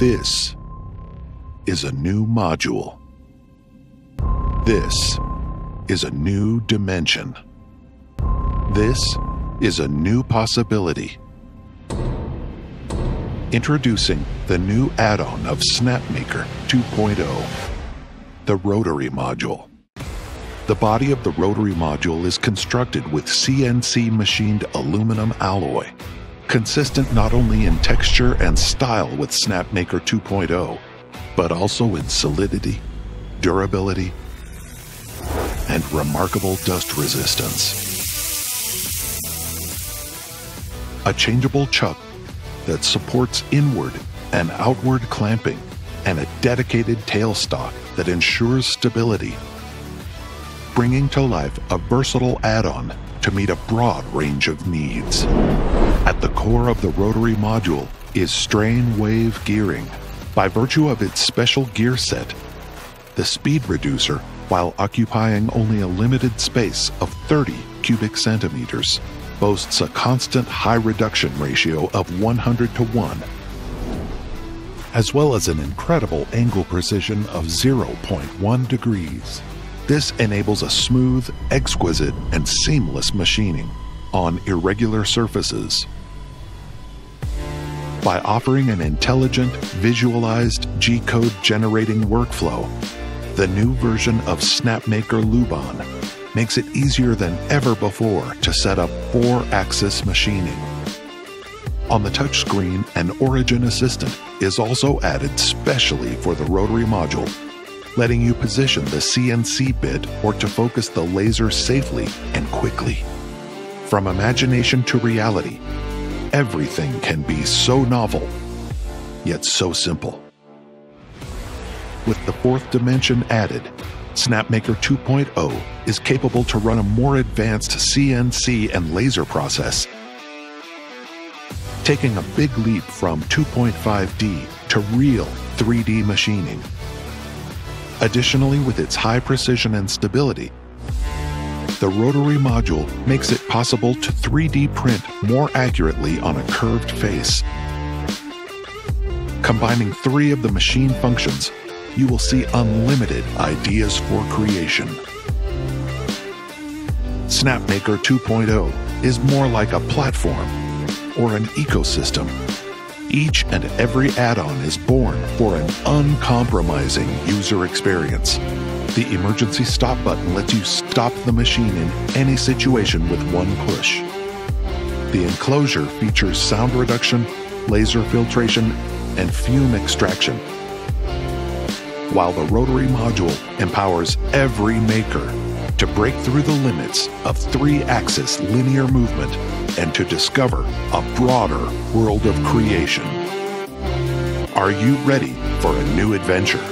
This is a new module. This is a new dimension. This is a new possibility. Introducing the new add-on of Snapmaker 2.0, the rotary module. The body of the rotary module is constructed with CNC machined aluminum alloy, consistent not only in texture and style with Snapmaker 2.0, but also in solidity, durability, and remarkable dust resistance. A changeable chuck that supports inward and outward clamping, and a dedicated tailstock that ensures stability, bringing to life a versatile add-on to meet a broad range of needs. At the core of the rotary module is strain wave gearing. By virtue of its special gear set, the speed reducer, while occupying only a limited space of 30 cubic centimeters, boasts a constant high reduction ratio of 100:1, as well as an incredible angle precision of 0.1 degrees. This enables a smooth, exquisite, and seamless machining on irregular surfaces. By offering an intelligent, visualized G-code generating workflow, the new version of Snapmaker Luban makes it easier than ever before to set up 4-axis machining. On the touchscreen, an Origin Assistant is also added specially for the rotary module, letting you position the CNC bit or to focus the laser safely and quickly. From imagination to reality, everything can be so novel, yet so simple. With the fourth dimension added, Snapmaker 2.0 is capable to run a more advanced CNC and laser process, taking a big leap from 2.5D to real 3D machining. Additionally, with its high precision and stability, the rotary module makes it possible to 3D print more accurately on a curved face. Combining 3 of the machine functions, you will see unlimited ideas for creation. Snapmaker 2.0 is more like a platform or an ecosystem. Each and every add-on is born for an uncompromising user experience. The emergency stop button lets you stop the machine in any situation with one push. The enclosure features sound reduction, laser filtration, and fume extraction, while the rotary module empowers every maker to break through the limits of 3-axis linear movement and to discover a broader world of creation. Are you ready for a new adventure?